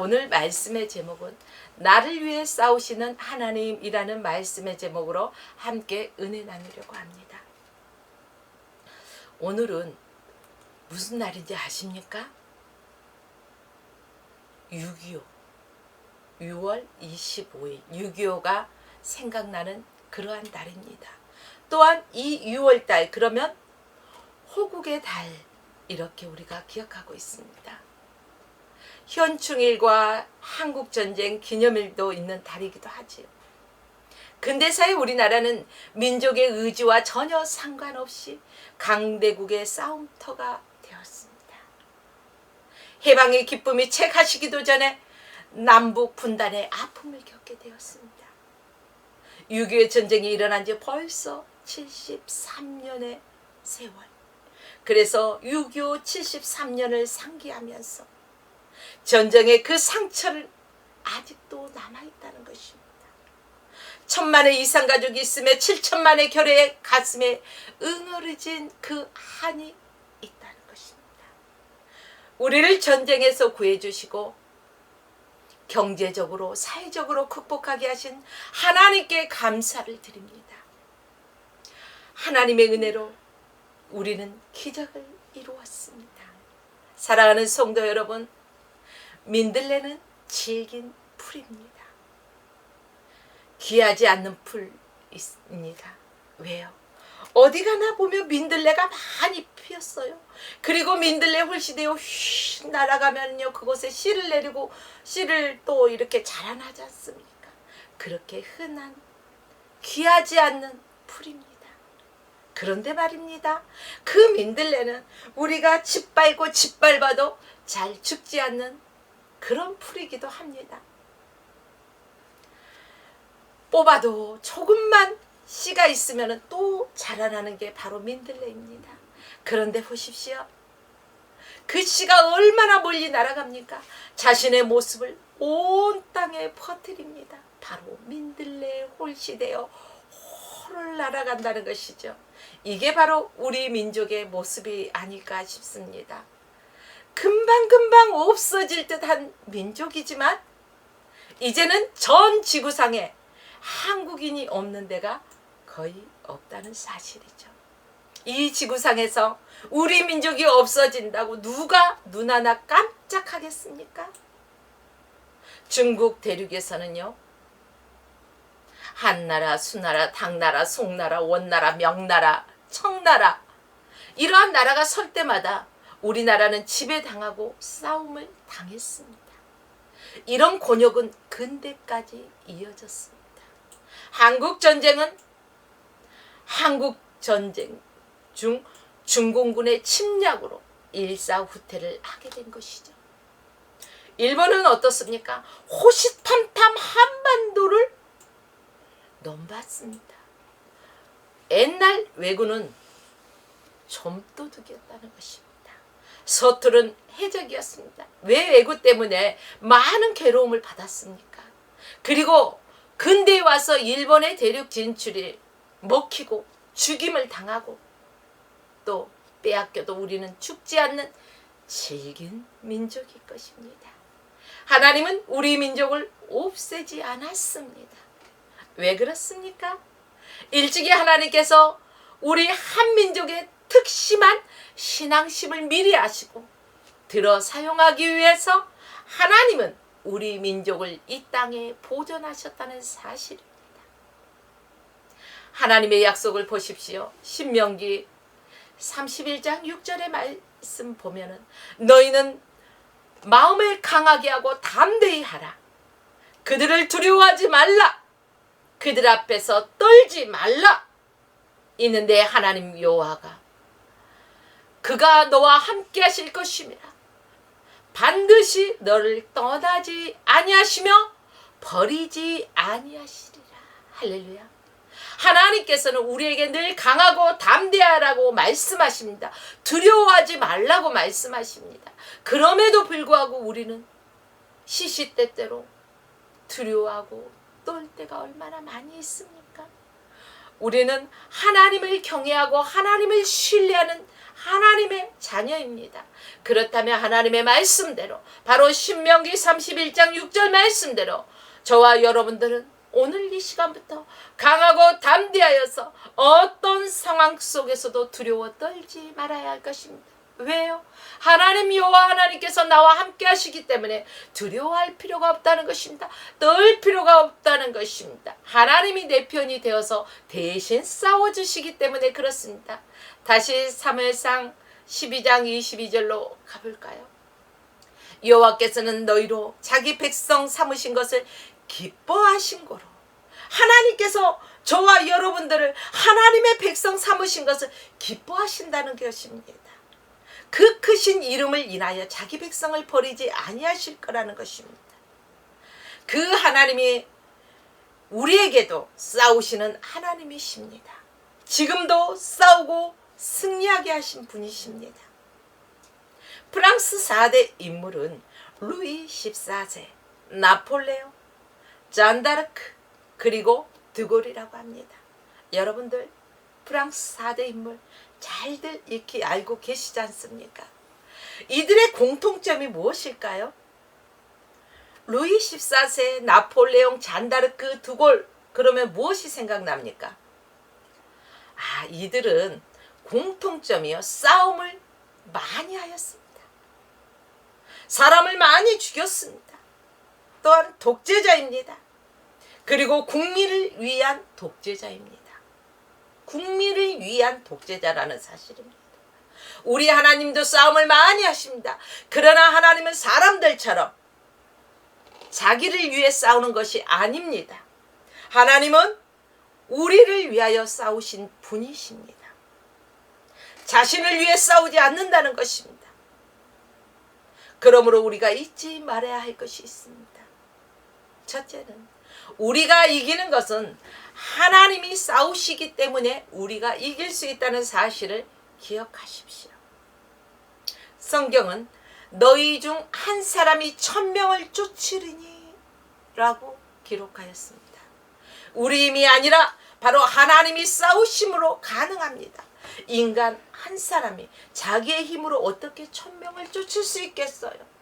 오늘 말씀의 제목은 나를 위해 싸우시는 하나님이라는 말씀의 제목으로 함께 은혜 나누려고 합니다. 오늘은 무슨 날인지 아십니까? 6.25 6월 25일 6.25가 생각나는 그러한 달입니다. 또한 이 6월달 그러면 호국의 달 이렇게 우리가 기억하고 있습니다. 현충일과 한국전쟁 기념일도 있는 달이기도 하지요. 근대사의 우리나라는 민족의 의지와 전혀 상관없이 강대국의 싸움터가 되었습니다. 해방의 기쁨이 채 가시기도 전에 남북 분단의 아픔을 겪게 되었습니다. 6.25 전쟁이 일어난 지 벌써 73년의 세월. 그래서 6.25 73년을 상기하면서 전쟁의 그 상처를 아직도 남아있다는 것입니다. 1000만의 이상 가족이 있음에 7천만의 결의 가슴에 응어리진 그 한이 있다는 것입니다. 우리를 전쟁에서 구해주시고 경제적으로 사회적으로 극복하게 하신 하나님께 감사를 드립니다. 하나님의 은혜로 우리는 기적을 이루었습니다. 사랑하는 성도 여러분, 민들레는 질긴 풀입니다. 귀하지 않는 풀입니다. 왜요? 어디 가나 보면 민들레가 많이 피었어요. 그리고 민들레 홀씨되어 휙 날아가면요 그곳에 씨를 내리고 씨를 또 이렇게 자라나지 않습니까? 그렇게 흔한 귀하지 않는 풀입니다. 그런데 말입니다. 그 민들레는 우리가 짓밟고 짓밟아도 잘 죽지 않는 그런 풀이기도 합니다. 뽑아도 조금만 씨가 있으면 또 자라나는 게 바로 민들레입니다. 그런데 보십시오. 그 씨가 얼마나 멀리 날아갑니까? 자신의 모습을 온 땅에 퍼뜨립니다. 바로 민들레 홀씨 되어 홀을 날아간다는 것이죠. 이게 바로 우리 민족의 모습이 아닐까 싶습니다. 금방금방 없어질 듯한 민족이지만 이제는 전 지구상에 한국인이 없는 데가 거의 없다는 사실이죠. 이 지구상에서 우리 민족이 없어진다고 누가 눈 하나 깜짝하겠습니까? 중국 대륙에서는요. 한나라, 수나라, 당나라, 송나라, 원나라, 명나라, 청나라 이러한 나라가 설 때마다 우리나라는 지배당하고 싸움을 당했습니다. 이런 곤욕은 근대까지 이어졌습니다. 한국전쟁은 한국전쟁 중 중공군의 침략으로 일사후퇴를 하게 된 것이죠. 일본은 어떻습니까? 호시탐탐 한반도를 넘봤습니다. 옛날 왜군은 좀도둑이었다는 것입니다. 서투른 해적이었습니다. 왜 왜구 때문에 많은 괴로움을 받았습니까? 그리고 근대에 와서 일본의 대륙 진출이 먹히고 죽임을 당하고 또 빼앗겨도 우리는 죽지 않는 질긴 민족일 것입니다. 하나님은 우리 민족을 없애지 않았습니다. 왜 그렇습니까? 일찍이 하나님께서 우리 한민족의 특심한 신앙심을 미리 아시고 들어 사용하기 위해서 하나님은 우리 민족을 이 땅에 보존하셨다는 사실입니다. 하나님의 약속을 보십시오. 신명기 31장 6절의 말씀 보면은 너희는 마음을 강하게 하고 담대히 하라. 그들을 두려워하지 말라. 그들 앞에서 떨지 말라. 이는 내 하나님 여호와가 그가 너와 함께 하실 것임이라. 반드시 너를 떠나지 아니하시며 버리지 아니하시리라. 할렐루야. 하나님께서는 우리에게 늘 강하고 담대하라고 말씀하십니다. 두려워하지 말라고 말씀하십니다. 그럼에도 불구하고 우리는 시시때때로 두려워하고 떨 때가 얼마나 많이 있습니까? 우리는 하나님을 경외하고 하나님을 신뢰하는 하나님의 자녀입니다. 그렇다면 하나님의 말씀대로 바로 신명기 31장 6절 말씀대로 저와 여러분들은 오늘 이 시간부터 강하고 담대하여서 어떤 상황 속에서도 두려워 떨지 말아야 할 것입니다. 왜요? 하나님 여호와 하나님께서 나와 함께 하시기 때문에 두려워할 필요가 없다는 것입니다. 떨 필요가 없다는 것입니다. 하나님이 내 편이 되어서 대신 싸워주시기 때문에 그렇습니다. 다시 사무엘상 12장 22절로 가볼까요? 여호와께서는 너희로 자기 백성 삼으신 것을 기뻐하신 거로, 하나님께서 저와 여러분들을 하나님의 백성 삼으신 것을 기뻐하신다는 것입니다. 그 크신 이름을 인하여 자기 백성을 버리지 아니하실 거라는 것입니다. 그 하나님이 우리에게도 싸우시는 하나님이십니다. 지금도 싸우고 승리하게 하신 분이십니다. 프랑스 4대 인물은 루이 14세, 나폴레옹, 잔다르크, 그리고 드골이라고 합니다. 여러분들 프랑스 4대 인물 잘들 익히 알고 계시지 않습니까? 이들의 공통점이 무엇일까요? 루이 14세, 나폴레옹, 잔다르크, 드골, 그러면 무엇이 생각납니까? 이들은 공통점이요, 싸움을 많이 하였습니다. 사람을 많이 죽였습니다. 또한 독재자입니다. 그리고 국민을 위한 독재자입니다. 국민을 위한 독재자라는 사실입니다. 우리 하나님도 싸움을 많이 하십니다. 그러나 하나님은 사람들처럼 자기를 위해 싸우는 것이 아닙니다. 하나님은 우리를 위하여 싸우신 분이십니다. 자신을 위해 싸우지 않는다는 것입니다. 그러므로 우리가 잊지 말아야 할 것이 있습니다. 첫째는 우리가 이기는 것은 하나님이 싸우시기 때문에 우리가 이길 수 있다는 사실을 기억하십시오. 성경은 너희 중 한 사람이 1000명을 쫓으리니 라고 기록하였습니다. 우리 힘이 아니라 바로 하나님이 싸우심으로 가능합니다. 인간 한 사람이 자기의 힘으로 어떻게 1000명을 쫓을 수 있겠어요?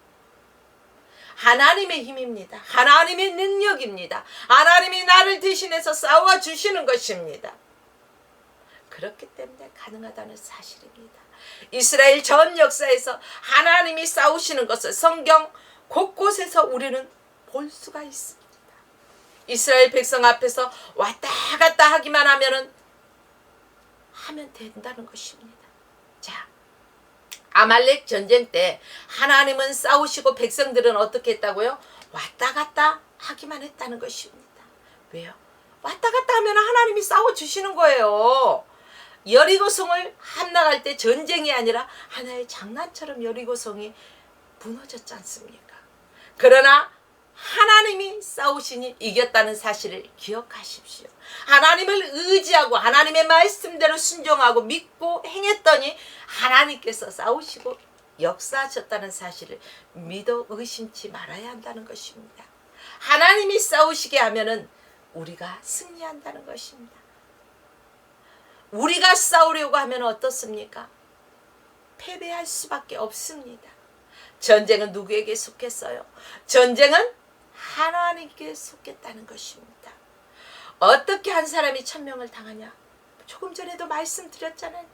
하나님의 힘입니다. 하나님의 능력입니다. 하나님이 나를 대신해서 싸워주시는 것입니다. 그렇기 때문에 가능하다는 사실입니다. 이스라엘 전 역사에서 하나님이 싸우시는 것을 성경 곳곳에서 우리는 볼 수가 있습니다. 이스라엘 백성 앞에서 왔다 갔다 하기만 하면 된다는 것입니다. 자, 아말렉 전쟁 때 하나님은 싸우시고 백성들은 어떻게 했다고요? 왔다 갔다 하기만 했다는 것입니다. 왜요? 왔다 갔다 하면 하나님이 싸워주시는 거예요. 여리고성을 함락할 때 전쟁이 아니라 하나의 장난처럼 여리고성이 무너졌지 않습니까? 그러나 하나님이 싸우시니 이겼다는 사실을 기억하십시오. 하나님을 의지하고 하나님의 말씀대로 순종하고 믿고 행했더니 하나님께서 싸우시고 역사하셨다는 사실을 믿어 의심치 말아야 한다는 것입니다. 하나님이 싸우시게 하면은 우리가 승리한다는 것입니다. 우리가 싸우려고 하면 어떻습니까? 패배할 수밖에 없습니다. 전쟁은 누구에게 속했어요? 전쟁은 하나님께 속했다는 것입니다. 어떻게 한 사람이 1000명을 당하냐? 조금 전에도 말씀드렸잖아요.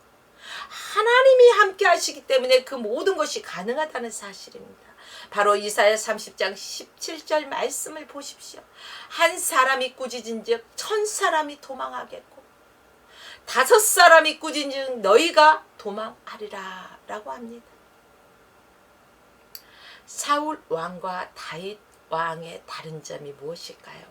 하나님이 함께 하시기 때문에 그 모든 것이 가능하다는 사실입니다. 바로 이사야 30장 17절 말씀을 보십시오. 한 사람이 꾸짖은즉 1000사람이 도망하겠고 5사람이 꾸짖은즉 너희가 도망하리라 라고 합니다. 사울 왕과 다윗 왕의 다른 점이 무엇일까요?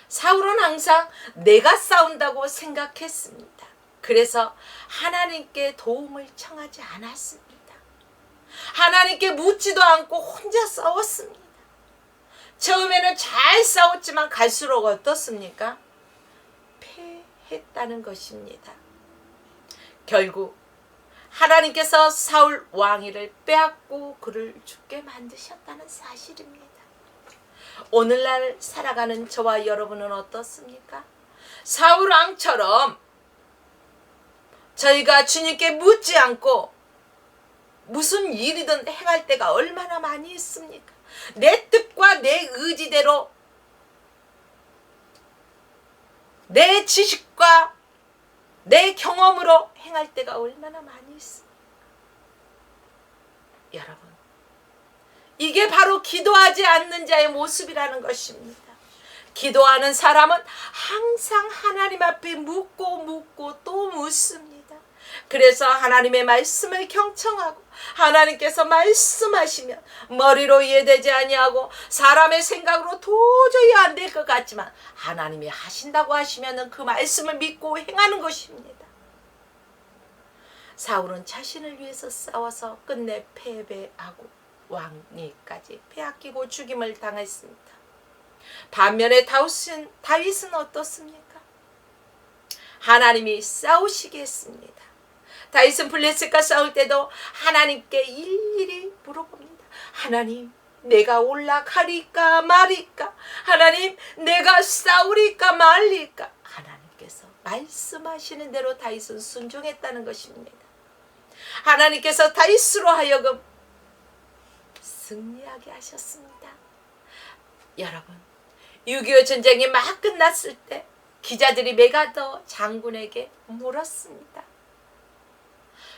사울은 항상 내가 싸운다고 생각했습니다. 그래서 하나님께 도움을 청하지 않았습니다. 하나님께 묻지도 않고 혼자 싸웠습니다. 처음에는 잘 싸웠지만 갈수록 어떻습니까? 패했다는 것입니다. 결국 하나님께서 사울 왕위를 빼앗고 그를 죽게 만드셨다는 사실입니다. 오늘날 살아가는 저와 여러분은 어떻습니까? 사울 왕처럼 저희가 주님께 묻지 않고 무슨 일이든 행할 때가 얼마나 많이 있습니까? 내 뜻과 내 의지대로 내 지식과 내 경험으로 행할 때가 얼마나 많이 있습니까? 여러분, 이게 바로 기도하지 않는 자의 모습이라는 것입니다. 기도하는 사람은 항상 하나님 앞에 묻고 또 묻습니다. 그래서 하나님의 말씀을 경청하고 하나님께서 말씀하시면 머리로 이해되지 아니하고 사람의 생각으로 도저히 안 될 것 같지만 하나님이 하신다고 하시면 그 말씀을 믿고 행하는 것입니다. 사울은 자신을 위해서 싸워서 끝내 패배하고 왕위까지 빼앗기고 죽임을 당했습니다. 반면에 다윗은 어떻습니까? 하나님이 싸우시게 했습니다. 다윗은 블레셋과 싸울 때도 하나님께 일일이 물어봅니다. 하나님, 내가 올라가리까 말이까? 하나님, 내가 싸우리까 말리까? 하나님께서 말씀하시는 대로 다윗은 순종했다는 것입니다. 하나님께서 다윗으로 하여금 승리하게 하셨습니다. 여러분, 6.25 전쟁이 막 끝났을 때 기자들이 메가더 장군에게 물었습니다.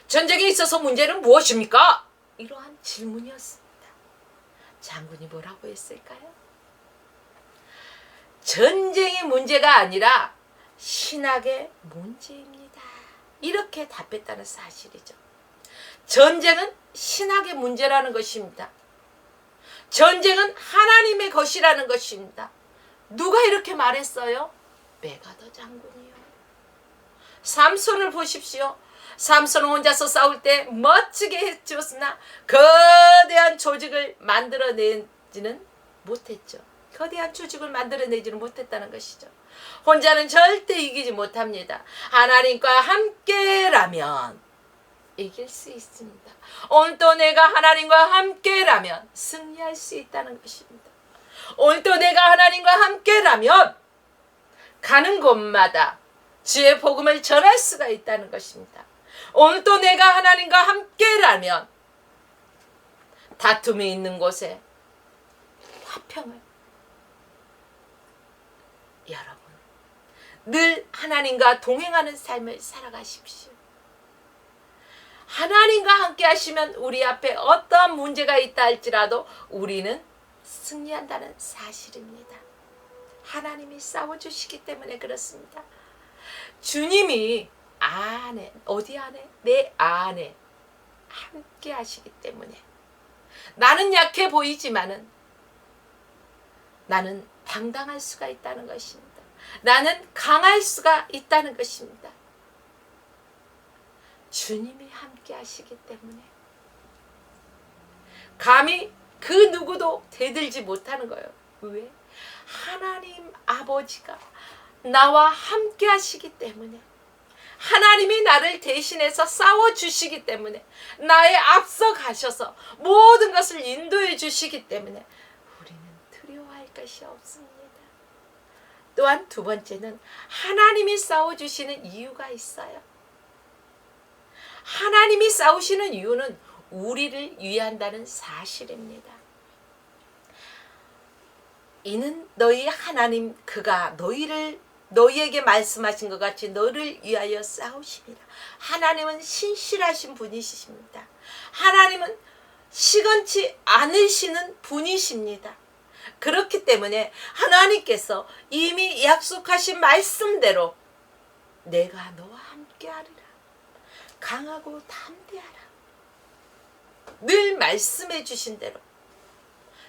전쟁에 있어서 문제는 무엇입니까? 이러한 질문이었습니다. 장군이 뭐라고 했을까요? 전쟁의 문제가 아니라 신학의 문제입니다. 이렇게 답했다는 사실이죠. 전쟁은 신학의 문제라는 것입니다. 전쟁은 하나님의 것이라는 것입니다. 누가 이렇게 말했어요? 메가더 장군이요. 삼손을 보십시오. 삼손은 혼자서 싸울 때 멋지게 해주었으나 거대한 조직을 만들어내지는 못했죠. 거대한 조직을 만들어내지는 못했다는 것이죠. 혼자는 절대 이기지 못합니다. 하나님과 함께라면 이길 수 있습니다. 오늘 또 내가 하나님과 함께라면 승리할 수 있다는 것입니다. 오늘 또 내가 하나님과 함께라면 가는 곳마다 주의 복음을 전할 수가 있다는 것입니다. 오늘 또 내가 하나님과 함께라면 다툼이 있는 곳에 화평을, 여러분 늘 하나님과 동행하는 삶을 살아가십시오. 하나님과 함께 하시면 우리 앞에 어떠한 문제가 있다 할지라도 우리는 승리한다는 사실입니다. 하나님이 싸워주시기 때문에 그렇습니다. 주님이 어디 안에? 내 안에 함께 하시기 때문에 나는 약해 보이지만은 나는 당당할 수가 있다는 것입니다. 나는 강할 수가 있다는 것입니다. 주님이 함께 하시기 때문에 감히 그 누구도 대들지 못하는 거예요. 왜? 하나님 아버지가 나와 함께 하시기 때문에, 하나님이 나를 대신해서 싸워주시기 때문에, 나의 앞서 가셔서 모든 것을 인도해 주시기 때문에 우리는 두려워할 것이 없습니다. 또한 두 번째는 하나님이 싸워주시는 이유가 있어요. 하나님이 싸우시는 이유는 우리를 위한다는 사실입니다. 이는 너희 하나님 그가 너희에게 말씀하신 것 같이 너를 위하여 싸우심이라. 하나님은 신실하신 분이십니다. 하나님은 시건치 않으시는 분이십니다. 그렇기 때문에 하나님께서 이미 약속하신 말씀대로 내가 너와 함께하리라. 강하고 담대하라. 늘 말씀해 주신 대로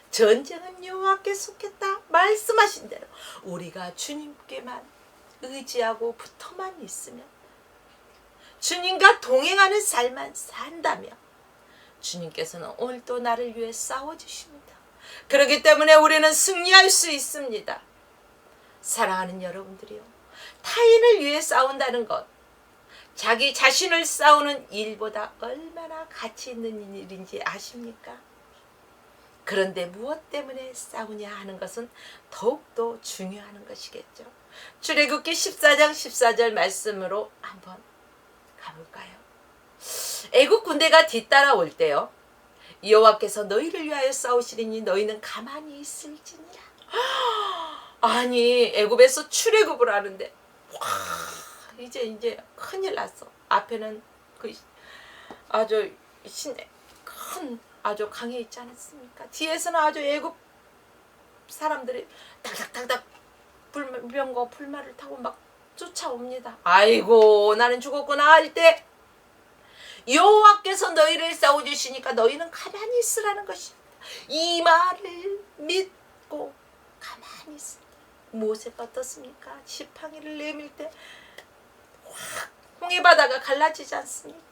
전쟁은 여호와께 속했다 말씀하신 대로 우리가 주님께만 의지하고 붙어만 있으면, 주님과 동행하는 삶만 산다면 주님께서는 오늘도 나를 위해 싸워주십니다. 그렇기 때문에 우리는 승리할 수 있습니다. 사랑하는 여러분들이요, 타인을 위해 싸운다는 것, 자기 자신을 싸우는 일보다 얼마나 가치 있는 일인지 아십니까? 그런데 무엇 때문에 싸우냐 하는 것은 더욱더 중요한 것이겠죠. 출애굽기 14장 14절 말씀으로 한번 가볼까요? 애국 군대가 뒤따라올 때요. 여호와께서 너희를 위하여 싸우시리니 너희는 가만히 있을지니라. 아니 애굽에서 출애굽을 하는데 와, 이제 큰일 났어. 앞에는 그 아주 큰 아주 강이 있지 않았습니까? 뒤에서는 아주 애굽 사람들이 닥닥닥닥 불병거 불말을 타고 막 쫓아옵니다. 아이고 나는 죽었구나 할 때 여호와께서 너희를 싸워주시니까 너희는 가만히 있으라는 것입니다. 이 말을 믿고 가만히 있을 때 모세가 어떻습니까? 지팡이를 내밀 때 확 홍해바다가 갈라지지 않습니까?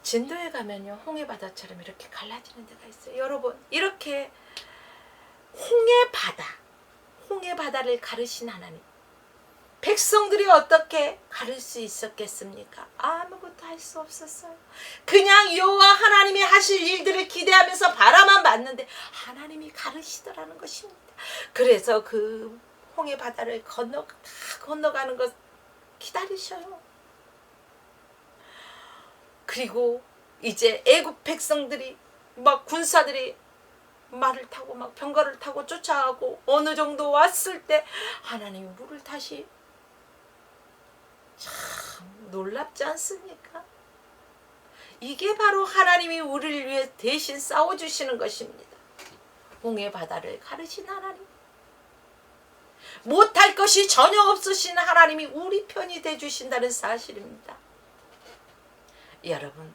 진도에 가면요 홍해바다처럼 이렇게 갈라지는 데가 있어요. 여러분 이렇게 홍해바다를 가르신 하나님, 백성들이 어떻게 가를 수 있었겠습니까? 아무것도 할 수 없었어요. 그냥 여호와 하나님이 하실 일들을 기대하면서 바라만 봤는데 하나님이 가르시더라는 것입니다. 그래서 그 홍해바다를 건너가는 것 기다리셔요. 그리고 이제 애굽 백성들이 막 군사들이 말을 타고 막 병거를 타고 쫓아가고 어느 정도 왔을 때 하나님이 물을 다시 참 놀랍지 않습니까? 이게 바로 하나님이 우리를 위해 대신 싸워주시는 것입니다. 홍해바다를 가르신 하나님, 못할 것이 전혀 없으신 하나님이 우리 편이 돼주신다는 사실입니다. 여러분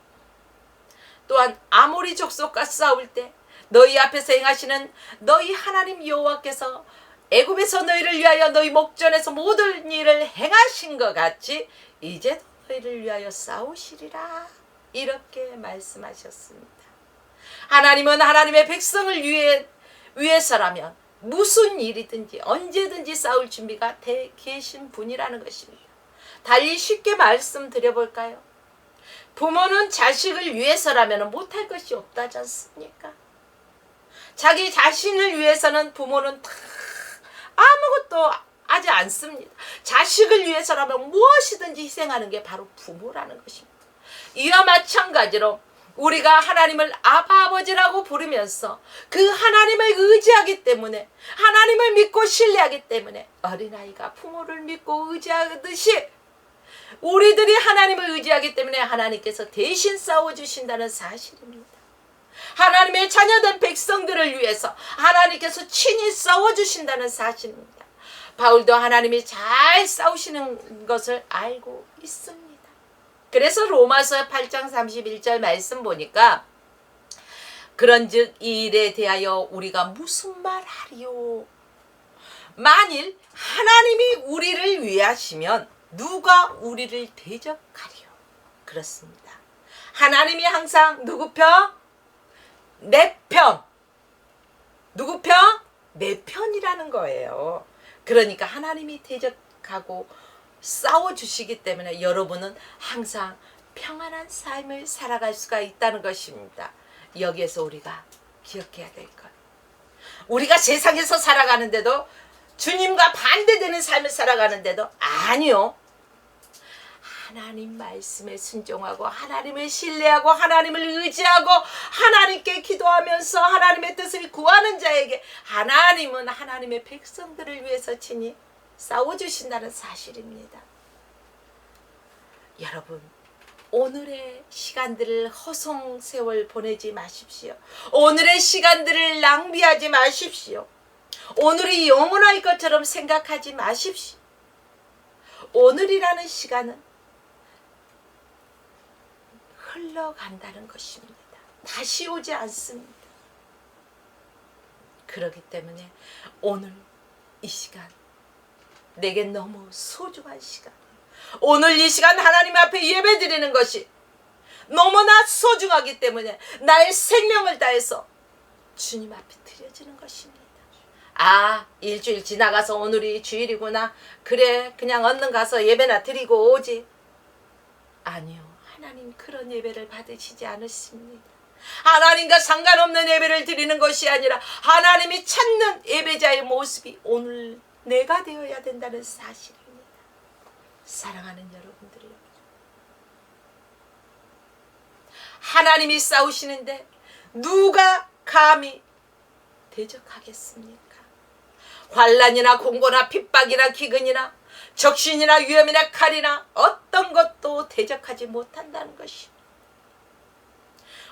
또한 아모리 족속과 싸울 때 너희 앞에서 행하시는 너희 하나님 여호와께서 애굽에서 너희를 위하여 너희 목전에서 모든 일을 행하신 것 같이 이제 너희를 위하여 싸우시리라 이렇게 말씀하셨습니다. 하나님은 하나님의 백성을 위해서라면 무슨 일이든지 언제든지 싸울 준비가 돼 계신 분이라는 것입니다. 달리 쉽게 말씀드려볼까요? 부모는 자식을 위해서라면 못할 것이 없다지 않습니까? 자기 자신을 위해서는 부모는 다 아무것도 하지 않습니다. 자식을 위해서라면 무엇이든지 희생하는 게 바로 부모라는 것입니다. 이와 마찬가지로 우리가 하나님을 아버지라고 부르면서 그 하나님을 의지하기 때문에 하나님을 믿고 신뢰하기 때문에 어린아이가 부모를 믿고 의지하듯이 우리들이 하나님을 의지하기 때문에 하나님께서 대신 싸워주신다는 사실입니다. 하나님의 자녀된 백성들을 위해서 하나님께서 친히 싸워주신다는 사실입니다. 바울도 하나님이 잘 싸우시는 것을 알고 있습니다. 그래서 로마서 8장 31절 말씀 보니까 그런즉 이 일에 대하여 우리가 무슨 말하리요? 만일 하나님이 우리를 위하시면 누가 우리를 대적하리요? 그렇습니다. 하나님이 항상 누구 편? 내 편. 누구 편? 내 편이라는 거예요. 그러니까 하나님이 대적하고 싸워주시기 때문에 여러분은 항상 평안한 삶을 살아갈 수가 있다는 것입니다. 여기에서 우리가 기억해야 될 것. 우리가 세상에서 살아가는데도 주님과 반대되는 삶을 살아가는데도 아니요. 하나님 말씀에 순종하고 하나님을 신뢰하고 하나님을 의지하고 하나님께 기도하면서 하나님의 뜻을 구하는 자에게 하나님은 하나님의 백성들을 위해서 친히 싸워주신다는 사실입니다. 여러분 오늘의 시간들을 허송세월 보내지 마십시오. 오늘의 시간들을 낭비하지 마십시오. 오늘이 영원할 것처럼 생각하지 마십시오. 오늘이라는 시간은 흘러간다는 것입니다. 다시 오지 않습니다. 그렇기 때문에 오늘 이 시간 내겐 너무 소중한 시간, 오늘 이 시간 하나님 앞에 예배드리는 것이 너무나 소중하기 때문에 나의 생명을 다해서 주님 앞에 드려지는 것입니다. 아, 일주일 지나가서 오늘이 주일이구나. 그래, 그냥 얼른 가서 예배나 드리고 오지. 아니요, 하나님 그런 예배를 받으시지 않으십니다. 하나님과 상관없는 예배를 드리는 것이 아니라 하나님이 찾는 예배자의 모습이 오늘 내가 되어야 된다는 사실입니다. 사랑하는 여러분들이요, 하나님이 싸우시는데 누가 감히 대적하겠습니까? 환난이나 공고나 핍박이나 기근이나 적신이나 위험이나 칼이나 어떤 것도 대적하지 못한다는 것이,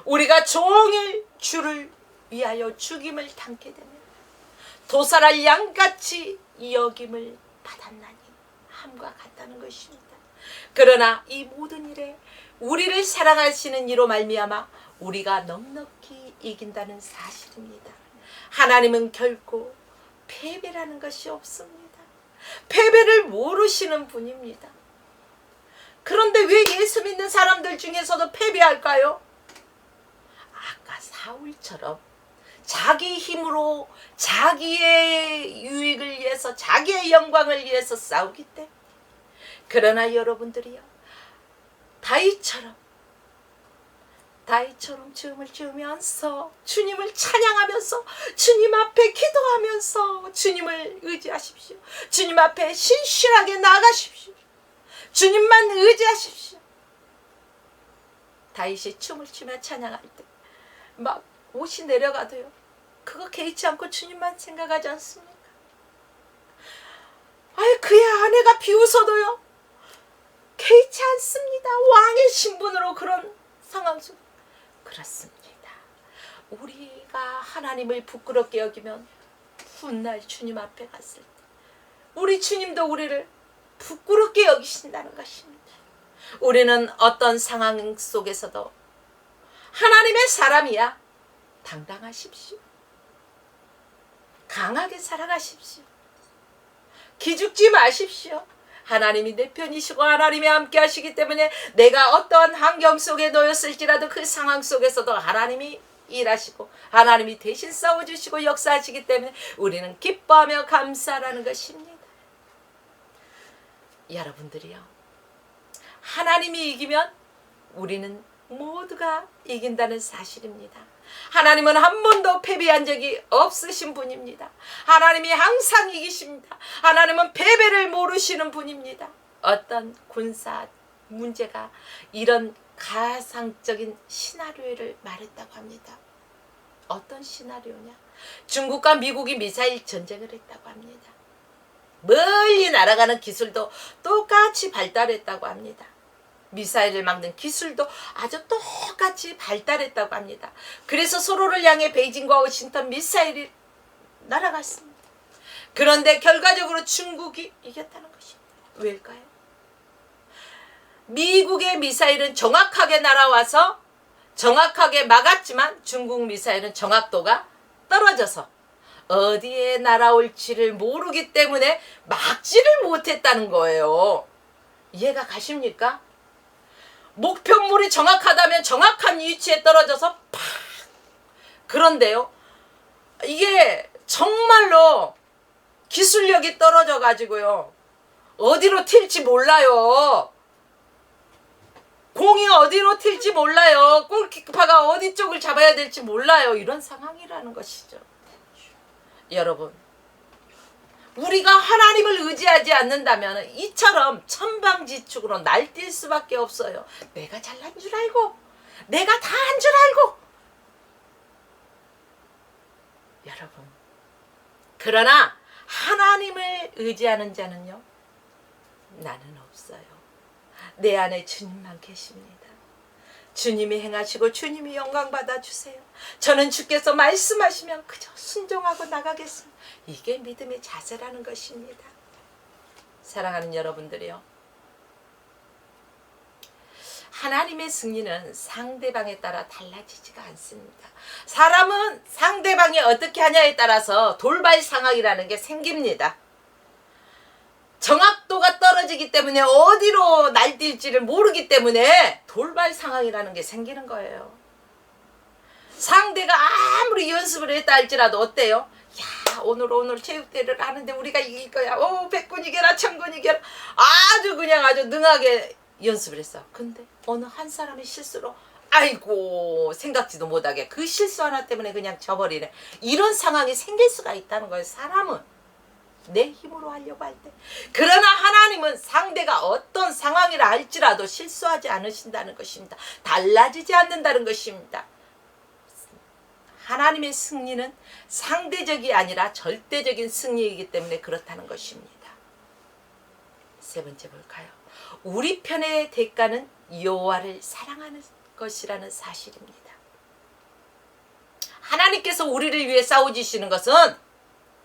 우리가 종일 주를 위하여 죽임을 당게 되면 도살할 양같이 여김을 받았나니 함과 같다는 것입니다. 그러나 이 모든 일에 우리를 사랑하시는 이로 말미암아 우리가 넉넉히 이긴다는 사실입니다. 하나님은 결코 패배라는 것이 없습니다. 패배를 모르시는 분입니다. 그런데 왜 예수 믿는 사람들 중에서도 패배할까요? 아까 사울처럼 자기 힘으로 자기의 유익을 위해서, 자기의 영광을 위해서 싸우기 때문에. 그러나 여러분들이요, 다윗처럼 춤을 추면서 주님을 찬양하면서 주님 앞에 기도하면서 주님을 의지하십시오. 주님 앞에 신실하게 나가십시오. 주님만 의지하십시오. 다윗이 춤을 추며 찬양할 때 막 옷이 내려가도요, 그거 개의치 않고 주님만 생각하지 않습니까? 아이, 그의 아내가 비웃어도요 개의치 않습니다. 왕의 신분으로 그런 상황 속. 그렇습니다. 우리가 하나님을 부끄럽게 여기면 훗날 주님 앞에 갔을 때 우리 주님도 우리를 부끄럽게 여기신다는 것입니다. 우리는 어떤 상황 속에서도 하나님의 사람이야. 당당하십시오. 강하게 살아가십시오. 기죽지 마십시오. 하나님이 내 편이시고 하나님이 함께 하시기 때문에 내가 어떠한 환경 속에 놓였을지라도 그 상황 속에서도 하나님이 일하시고 하나님이 대신 싸워주시고 역사하시기 때문에 우리는 기뻐하며 감사하라는 것입니다. 여러분들이요, 하나님이 이기면 우리는 모두가 이긴다는 사실입니다. 하나님은 한 번도 패배한 적이 없으신 분입니다. 하나님이 항상 이기십니다. 하나님은 패배를 모르시는 분입니다. 어떤 군사 문제가 이런 가상적인 시나리오를 말했다고 합니다. 어떤 시나리오냐? 중국과 미국이 미사일 전쟁을 했다고 합니다. 멀리 날아가는 기술도 똑같이 발달했다고 합니다. 미사일을 막는 기술도 아주 똑같이 발달했다고 합니다. 그래서 서로를 향해 베이징과 워싱턴 미사일이 날아갔습니다. 그런데 결과적으로 중국이 이겼다는 것입니다. 왜일까요? 미국의 미사일은 정확하게 날아와서 정확하게 막았지만 중국 미사일은 정확도가 떨어져서 어디에 날아올지를 모르기 때문에 막지를 못했다는 거예요. 이해가 가십니까? 목표물이 정확하다면 정확한 위치에 떨어져서 팍! 그런데요, 이게 정말로 기술력이 떨어져 가지고요, 어디로 튈지 몰라요. 공이 어디로 튈지 몰라요. 골키퍼가 어디 쪽을 잡아야 될지 몰라요. 이런 상황이라는 것이죠. 여러분, 우리가 하나님을 의지하지 않는다면 이처럼 천방지축으로 날뛸 수밖에 없어요. 내가 잘난 줄 알고, 내가 다 한 줄 알고. 여러분, 그러나 하나님을 의지하는 자는요, 나는 없어요. 내 안에 주님만 계십니다. 주님이 행하시고 주님이 영광 받아주세요. 저는 주께서 말씀하시면 그저 순종하고 나가겠습니다. 이게 믿음의 자세라는 것입니다. 사랑하는 여러분들이요, 하나님의 승리는 상대방에 따라 달라지지가 않습니다. 사람은 상대방이 어떻게 하냐에 따라서 돌발 상황이라는 게 생깁니다. 정확도가 떨어지기 때문에 어디로 날뛸지를 모르기 때문에 돌발 상황이라는 게 생기는 거예요. 상대가 아무리 연습을 했다 할지라도 어때요? 야, 오늘 체육대회를 하는데 우리가 이길 거야. 백군 이겨라, 천군 이겨라. 아주 능하게 연습을 했어. 근데 어느 한 사람의 실수로 아이고, 생각지도 못하게 그 실수 하나 때문에 그냥 져버리네. 이런 상황이 생길 수가 있다는 거예요. 사람은. 내 힘으로 하려고 할 때. 그러나 하나님은 상대가 어떤 상황이라 할지라도 실수하지 않으신다는 것입니다. 달라지지 않는다는 것입니다. 하나님의 승리는 상대적이 아니라 절대적인 승리이기 때문에 그렇다는 것입니다. 세 번째 볼까요? 우리 편의 대가는 여호와를 사랑하는 것이라는 사실입니다. 하나님께서 우리를 위해 싸워주시는 것은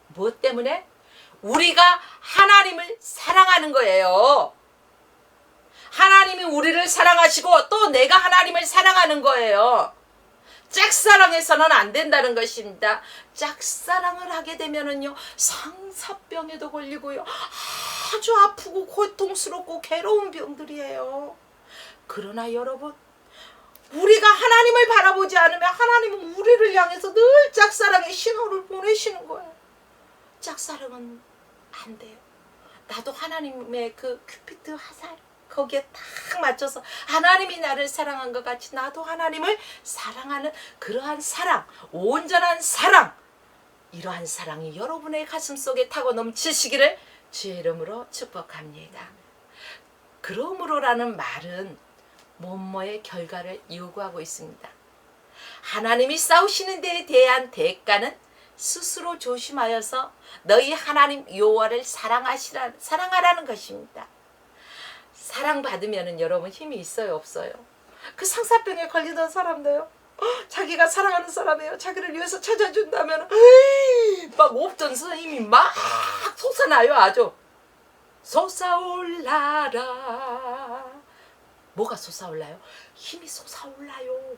무엇 때문에? 우리가 하나님을 사랑하는 거예요. 하나님이 우리를 사랑하시고 또 내가 하나님을 사랑하는 거예요. 짝사랑해서는 안 된다는 것입니다. 짝사랑을 하게 되면은요, 상사병에도 걸리고요, 아주 아프고 고통스럽고 괴로운 병들이에요. 그러나 여러분, 우리가 하나님을 바라보지 않으면 하나님은 우리를 향해서 늘 짝사랑의 신호를 보내시는 거예요. 짝사랑은 안 돼요. 나도 하나님의 그 큐피드 화살 거기에 딱 맞춰서 하나님이 나를 사랑한 것 같이 나도 하나님을 사랑하는 그러한 사랑, 온전한 사랑, 이러한 사랑이 여러분의 가슴속에 타고 넘치시기를 주의 이름으로 축복합니다. 그러므로라는 말은 뭐뭐의 결과를 요구하고 있습니다. 하나님이 싸우시는 데에 대한 대가는 스스로 조심하여서 너희 하나님 여호와를 사랑하라는 것입니다. 사랑받으면 여러분 힘이 있어요, 없어요? 그 상사병에 걸리던 사람도요, 자기가 사랑하는 사람이에요, 자기를 위해서 찾아준다면 막 없던 힘이 막 솟아나요. 아주 솟아올라라. 뭐가 솟아올라요? 힘이 솟아올라요.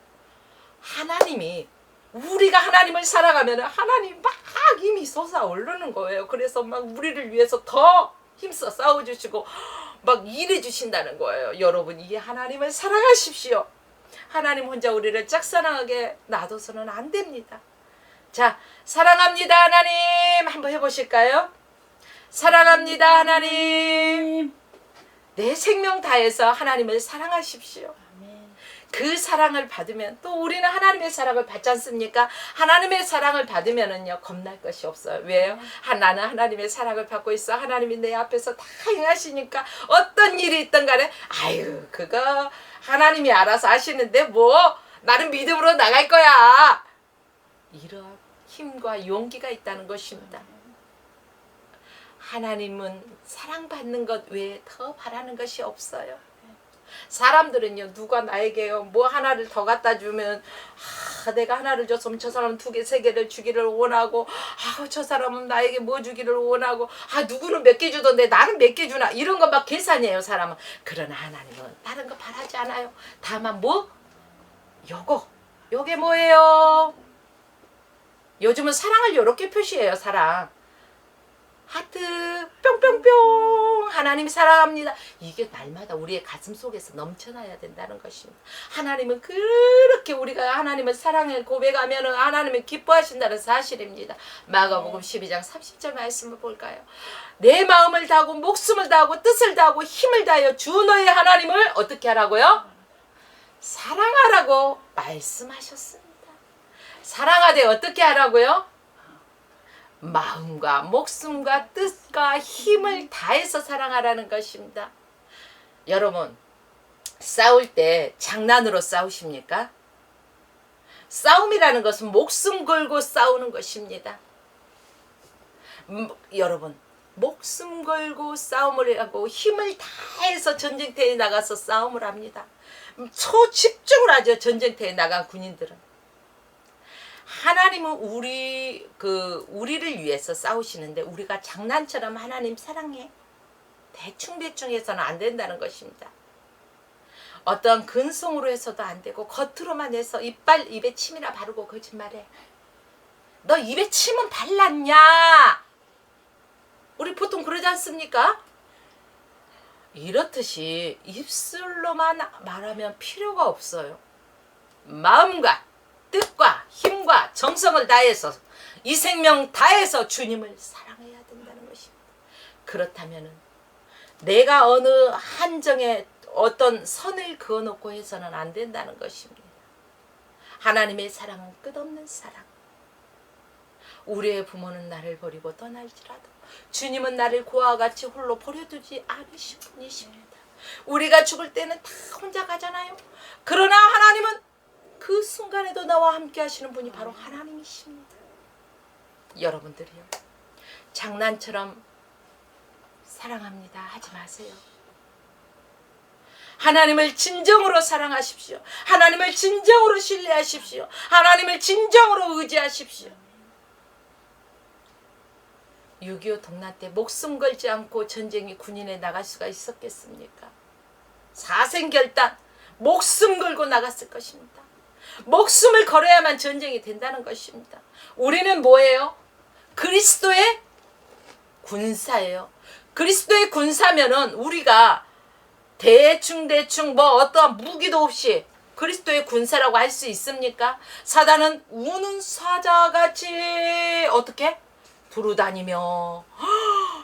하나님이, 우리가 하나님을 사랑하면 하나님 막 힘이 솟아오르는 거예요. 그래서 막 우리를 위해서 더 힘써 싸워주시고 막 일해주신다는 거예요. 여러분, 이 하나님을 사랑하십시오. 하나님 혼자 우리를 짝사랑하게 놔둬서는 안 됩니다. 자, 사랑합니다 하나님 한번 해보실까요? 사랑합니다 하나님. 내 생명 다해서 하나님을 사랑하십시오. 그 사랑을 받으면 또 우리는 하나님의 사랑을 받지 않습니까? 하나님의 사랑을 받으면은요, 겁날 것이 없어요. 왜요? 나는 하나님의 사랑을 받고 있어. 하나님이 내 앞에서 다 행하시니까 어떤 일이 있든 간에 아유, 그거 하나님이 알아서 하시는데 뭐 나는 믿음으로 나갈 거야. 이런 힘과 용기가 있다는 것입니다. 하나님은 사랑받는 것 외에 더 바라는 것이 없어요. 사람들은요, 누가 나에게요 뭐 하나를 더 갖다 주면 내가 하나를 줬으면 저 사람은 2개, 3개를 주기를 원하고, 저 사람은 나에게 뭐 주기를 원하고, 누구는 몇 개 주던데 나는 몇 개 주나, 이런 거 막 계산이에요, 사람은. 그러나 하나님은 다른 거 바라지 않아요. 다만 뭐? 요게 뭐예요? 요즘은 사랑을 요렇게 표시해요. 사랑 하트 뿅뿅뿅, 하나님 사랑합니다. 이게 날마다 우리의 가슴 속에서 넘쳐나야 된다는 것입니다. 하나님은 그렇게 우리가 하나님을 사랑해 고백하면 하나님은 기뻐하신다는 사실입니다. 마가복음 12장 30절 말씀을 볼까요? 내 마음을 다하고 목숨을 다하고 뜻을 다하고 힘을 다하여 주 너의 하나님을 어떻게 하라고요? 사랑하라고 말씀하셨습니다. 사랑하되 어떻게 하라고요? 마음과 목숨과 뜻과 힘을 다해서 사랑하라는 것입니다. 여러분, 싸울 때 장난으로 싸우십니까? 싸움이라는 것은 목숨 걸고 싸우는 것입니다. 여러분, 목숨 걸고 싸움을 하고 힘을 다해서 전쟁터에 나가서 싸움을 합니다. 초집중을 하죠, 전쟁터에 나간 군인들은. 하나님은 우리를 위해서 싸우시는데 우리가 장난처럼 하나님 사랑해 대충 해서는 안 된다는 것입니다. 어떤 근성으로 해서도 안 되고 겉으로만 해서 입에 침이나 바르고 거짓말해. 너 입에 침은 발랐냐? 우리 보통 그러지 않습니까? 이렇듯이 입술로만 말하면 필요가 없어요. 마음과 뜻과 힘과 정성을 다해서 이 생명 다해서 주님을 사랑해야 된다는 것입니다. 그렇다면 내가 어느 한정에 어떤 선을 그어놓고 해서는 안 된다는 것입니다. 하나님의 사랑은 끝없는 사랑. 우리의 부모는 나를 버리고 떠날지라도 주님은 나를 고아와 같이 홀로 버려두지 않으신 분이십니다. 우리가 죽을 때는 다 혼자 가잖아요. 그러나 하나님은 그 순간에도 나와 함께 하시는 분이 바로 하나님이십니다. 여러분들이요, 장난처럼 사랑합니다 하지 마세요. 하나님을 진정으로 사랑하십시오. 하나님을 진정으로 신뢰하십시오. 하나님을 진정으로 의지하십시오. 6.25 동란 때 목숨 걸지 않고 전쟁이 군인에 나갈 수가 있었겠습니까? 사생결단 목숨 걸고 나갔을 것입니다. 목숨을 걸어야만 전쟁이 된다는 것입니다. 우리는 뭐예요? 그리스도의 군사예요. 그리스도의 군사면은 우리가 대충 뭐 어떠한 무기도 없이 그리스도의 군사라고 할 수 있습니까? 사단은 우는 사자같이 어떻게? 두루다니며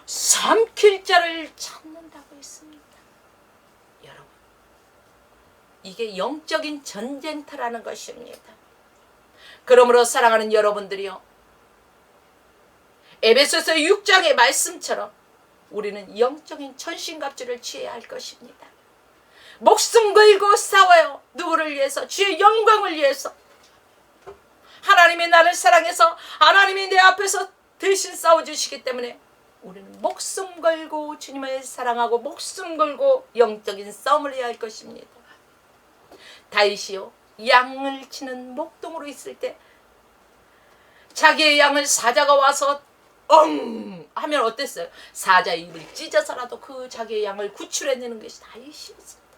삼킬 자를 찾는다고 했습니다. 여러분, 이게 영적인 전쟁터라는 것입니다. 그러므로 사랑하는 여러분들이요, 에베소서 6장의 말씀처럼 우리는 영적인 천신갑주를 취해야 할 것입니다. 목숨 걸고 싸워요. 누구를 위해서? 주의 영광을 위해서. 하나님이 나를 사랑해서 하나님이 내 앞에서 대신 싸워주시기 때문에 우리는 목숨 걸고 주님을 사랑하고 목숨 걸고 영적인 싸움을 해야 할 것입니다. 다윗이요, 양을 치는 목동으로 있을 때 자기의 양을 사자가 와서 하면 어땠어요? 사자의 입을 찢어서라도 그 자기의 양을 구출해내는 것이 다윗이었습니다.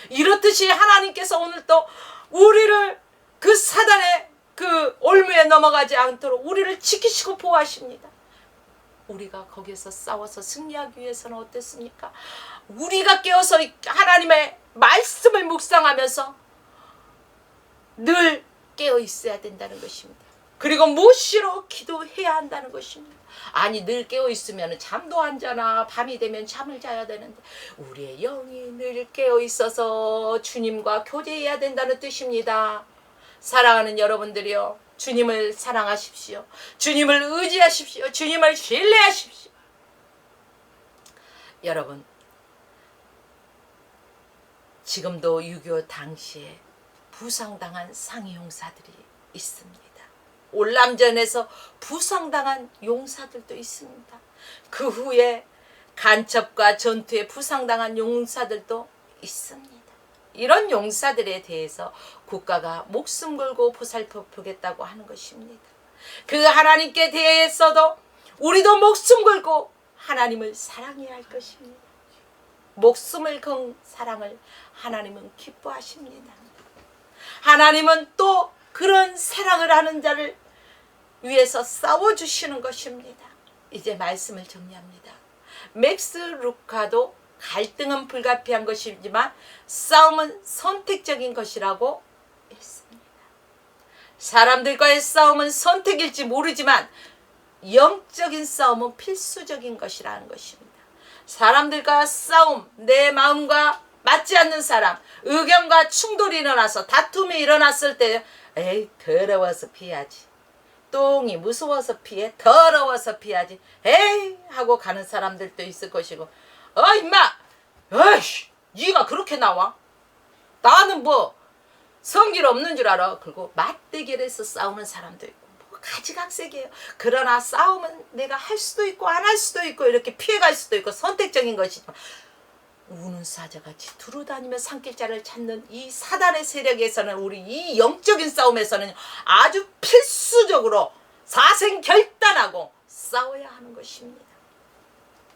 이렇듯이 하나님께서 오늘 또 우리를 그 사단의 그 올무에 넘어가지 않도록 우리를 지키시고 보호하십니다. 우리가 거기에서 싸워서 승리하기 위해서는 어땠습니까? 우리가 깨어서 하나님의 말씀을 묵상하면서 늘 깨어 있어야 된다는 것입니다. 그리고 무시로 기도해야 한다는 것입니다. 아니, 늘 깨어 있으면 잠도 안 자나 밤이 되면 잠을 자야 되는데 우리의 영이 늘 깨어 있어서 주님과 교제해야 된다는 뜻입니다. 사랑하는 여러분들이요, 주님을 사랑하십시오. 주님을 의지하십시오. 주님을 신뢰하십시오. 여러분, 지금도 6.25 당시에 부상당한 상위 용사들이 있습니다. 올람전에서 부상당한 용사들도 있습니다. 그 후에 간첩과 전투에 부상당한 용사들도 있습니다. 이런 용사들에 대해서 국가가 목숨 걸고 보살펴보겠다고 하는 것입니다. 그 하나님께 대해서도 우리도 목숨 걸고 하나님을 사랑해야 할 것입니다. 목숨을 건 사랑을 하나님은 기뻐하십니다. 하나님은 또 그런 사랑을 하는 자를 위해서 싸워주시는 것입니다. 이제 말씀을 정리합니다. 맥스 루카도 갈등은 불가피한 것이지만 싸움은 선택적인 것이라고 했습니다. 사람들과의 싸움은 선택일지 모르지만 영적인 싸움은 필수적인 것이라는 것입니다. 사람들과 싸움, 내 마음과 맞지 않는 사람, 의견과 충돌이 일어나서 다툼이 일어났을 때 에이, 더러워서 피하지. 똥이 무서워서 피해. 더러워서 피하지. 에이 하고 가는 사람들도 있을 것이고, 임마, 에이씨, 네가 그렇게 나와? 나는 뭐 성질 없는 줄 알아. 그리고 맞대결해서 싸우는 사람도 있고, 뭐 가지각색이에요. 그러나 싸움은 내가 할 수도 있고 안 할 수도 있고 이렇게 피해갈 수도 있고 선택적인 것이지만, 우는 사자같이 두루다니며 산길자를 찾는 이 사단의 세력에서는, 우리 이 영적인 싸움에서는 아주 필수적으로 사생결단하고 싸워야 하는 것입니다.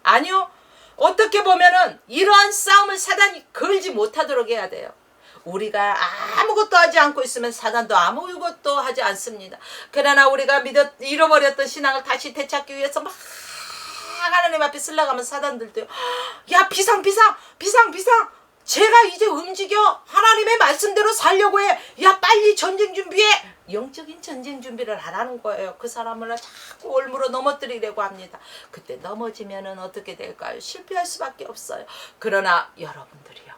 아니요, 어떻게 보면은 이러한 싸움을 사단이 걸지 못하도록 해야 돼요. 우리가 아무것도 하지 않고 있으면 사단도 아무것도 하지 않습니다. 그러나 우리가 잃어버렸던 신앙을 다시 되찾기 위해서 막 하나님 앞에 쓸려가면 사단들도요, 야, 비상 제가 이제 움직여 하나님의 말씀대로 살려고 해. 야, 빨리 전쟁 준비해. 영적인 전쟁 준비를 하라는 거예요. 그 사람을 자꾸 올무로 넘어뜨리려고 합니다. 그때 넘어지면은 어떻게 될까요? 실패할 수밖에 없어요. 그러나 여러분들이요,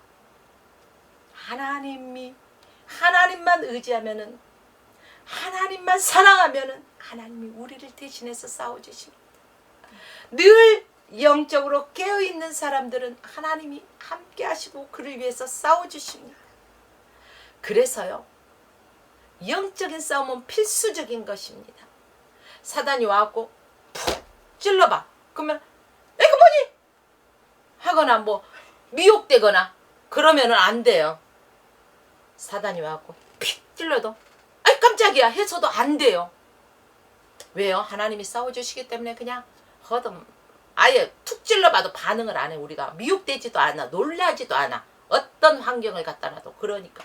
하나님만 의지하면은, 하나님만 사랑하면은 하나님이 우리를 대신해서 싸워주십니다. 늘 영적으로 깨어있는 사람들은 하나님이 함께 하시고 그를 위해서 싸워주십니다. 그래서요, 영적인 싸움은 필수적인 것입니다. 사단이 와갖고 푹 찔러봐. 그러면 이거 뭐니? 하거나 뭐 미혹되거나 그러면은 안 돼요. 사단이 와갖고 픽 찔러도 아이 깜짝이야 해서도 안 돼요. 왜요? 하나님이 싸워주시기 때문에 그냥 허덤 아예 툭 찔러봐도 반응을 안 해. 우리가 미혹되지도 않아, 놀라지도 않아. 어떤 환경을 갖다 놔도. 그러니까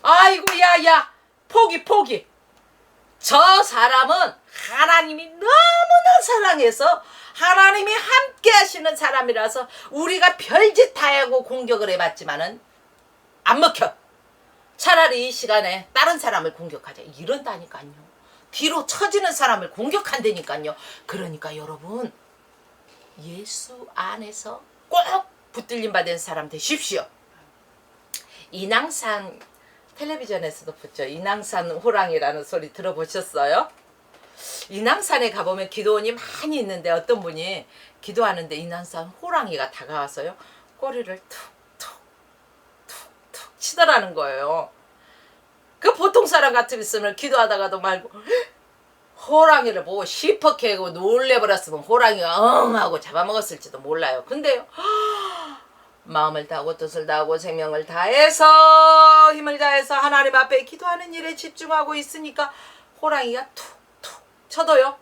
아이고 야야 포기. 저 사람은 하나님이 너무나 사랑해서 하나님이 함께 하시는 사람이라서 우리가 별짓 다 하고 공격을 해봤지만은 안 먹혀. 차라리 이 시간에 다른 사람을 공격하자. 이런다니까요. 뒤로 처지는 사람을 공격한다니까요. 그러니까 여러분, 예수 안에서 꼭 붙들림 받은 사람 되십시오. 인왕산 텔레비전에서도 붙죠. 인왕산 호랑이라는 소리 들어보셨어요? 인왕산에 가보면 기도원이 많이 있는데 어떤 분이 기도하는데 인왕산 호랑이가 다가와서요, 꼬리를 툭툭 치더라는 거예요. 그 보통 사람 같으면 기도하다가도 말고 호랑이를 보고 시퍼케고 놀래버렸으면 호랑이가 응 하고 잡아먹었을지도 몰라요. 근데요, 마음을 다하고 뜻을 다하고 생명을 다해서 힘을 다해서 하나님 앞에 기도하는 일에 집중하고 있으니까 호랑이가 툭툭 쳐도요,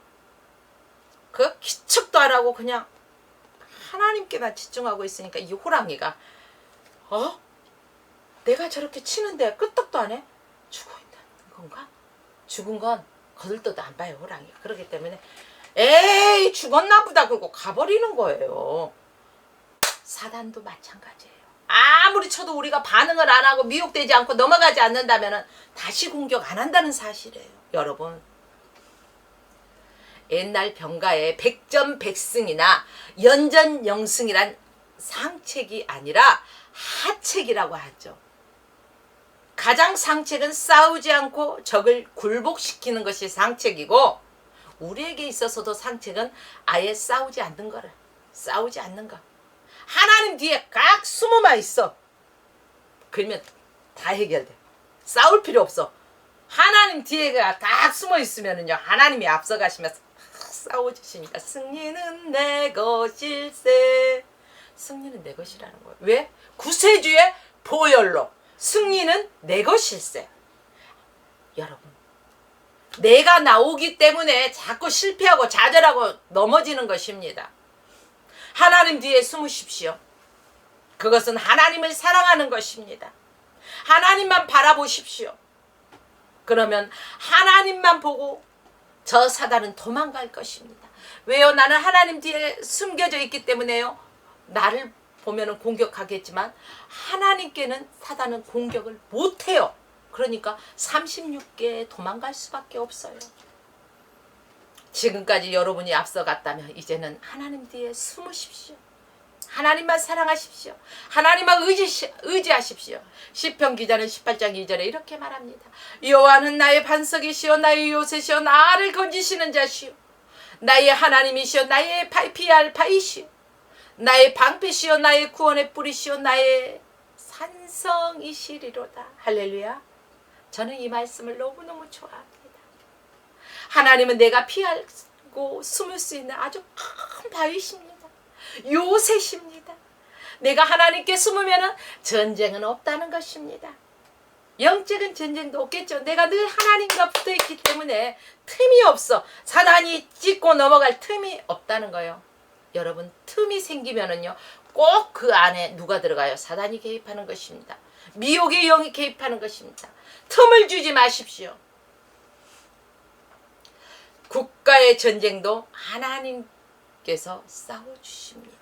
그 기척도 안 하고 그냥 하나님께만 집중하고 있으니까 이 호랑이가 내가 저렇게 치는데 끄떡도 안 해? 죽어 있다는 건가? 죽은 건 거들떠도 안 봐요, 호랑이가. 그렇기 때문에 에이 죽었나 보다 그러고 가버리는 거예요. 사단도 마찬가지예요. 아무리 쳐도 우리가 반응을 안 하고 미혹되지 않고 넘어가지 않는다면 다시 공격 안 한다는 사실이에요. 여러분, 옛날 병가에 백전백승이나 연전영승이란 상책이 아니라 하책이라고 하죠. 가장 상책은 싸우지 않고 적을 굴복시키는 것이 상책이고, 우리에게 있어서도 상책은 아예 싸우지 않는 거를. 싸우지 않는 거. 하나님 뒤에 각 숨어만 있어. 그러면 다 해결돼. 싸울 필요 없어. 하나님 뒤에가 딱 숨어 있으면은요, 하나님이 앞서가시면서 싸워주시니까 승리는 내 것일세. 승리는 내 것이라는 거예요. 왜? 구세주의 보혈로 승리는 내 것일세. 여러분, 내가 나오기 때문에 자꾸 실패하고 좌절하고 넘어지는 것입니다. 하나님 뒤에 숨으십시오. 그것은 하나님을 사랑하는 것입니다. 하나님만 바라보십시오. 그러면 하나님만 보고 저 사단은 도망갈 것입니다. 왜요? 나는 하나님 뒤에 숨겨져 있기 때문에요. 나를 보면은 공격하겠지만 하나님께는 사단은 공격을 못해요. 그러니까 36개에 도망갈 수밖에 없어요. 지금까지 여러분이 앞서갔다면 이제는 하나님 뒤에 숨으십시오. 하나님만 사랑하십시오. 하나님만 의지하십시오. 시편 기자는 18장 2절에 이렇게 말합니다. 여호와는 나의 반석이시오 나의 요새시오 나를 건지시는 자시오 나의 하나님이시오 나의 피할 바이시오 나의 방패시오 나의 구원의 뿌리시오 나의 산성이시리로다. 할렐루야. 저는 이 말씀을 너무너무 좋아합니다. 하나님은 내가 피하고 숨을 수 있는 아주 큰 바위십니다. 요새십니다. 내가 하나님께 숨으면 전쟁은 없다는 것입니다. 영적인 전쟁도 없겠죠. 내가 늘 하나님과 붙어있기 때문에 틈이 없어. 사단이 찢고 넘어갈 틈이 없다는 거예요. 여러분, 틈이 생기면은요, 꼭 그 안에 누가 들어가요? 사단이 개입하는 것입니다. 미혹의 영이 개입하는 것입니다. 틈을 주지 마십시오. 국가의 전쟁도 하나님께서 싸워주십니다.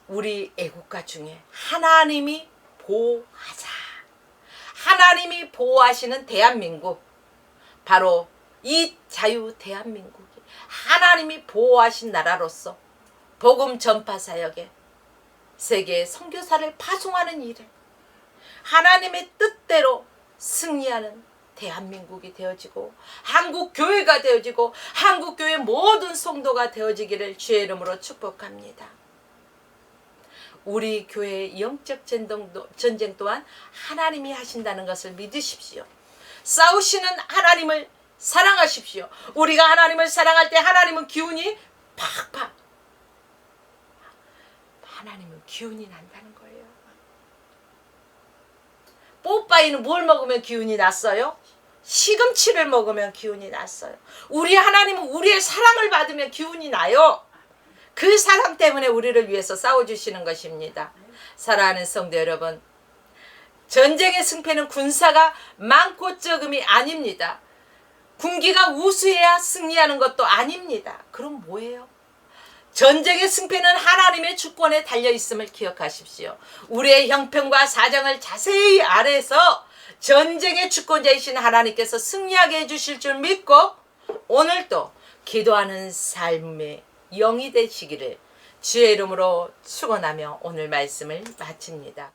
우리 애국가 중에 하나님이 보호하자. 하나님이 보호하시는 대한민국, 바로 이 자유 대한민국이 하나님이 보호하신 나라로서 복음 전파 사역에 세계에 선교사를 파송하는 일을 하나님의 뜻대로 승리하는 대한민국이 되어지고 한국 교회가 되어지고 한국 교회 모든 성도가 되어지기를 주의 이름으로 축복합니다. 우리 교회의 영적 전쟁 또한 하나님이 하신다는 것을 믿으십시오. 싸우시는 하나님을 사랑하십시오. 우리가 하나님을 사랑할 때 하나님은 기운이 팍팍, 하나님은 기운이 난다는 거예요. 뽀빠이는 뭘 먹으면 기운이 났어요? 시금치를 먹으면 기운이 났어요. 우리 하나님은 우리의 사랑을 받으면 기운이 나요. 그 사랑 때문에 우리를 위해서 싸워주시는 것입니다. 사랑하는 성도 여러분, 전쟁의 승패는 군사가 많고 적음이 아닙니다. 군기가 우수해야 승리하는 것도 아닙니다. 그럼 뭐예요? 전쟁의 승패는 하나님의 주권에 달려있음을 기억하십시오. 우리의 형편과 사정을 자세히 알아서 전쟁의 주권자이신 하나님께서 승리하게 해주실 줄 믿고 오늘도 기도하는 삶의 영이 되시기를 주의 이름으로 축원하며 오늘 말씀을 마칩니다.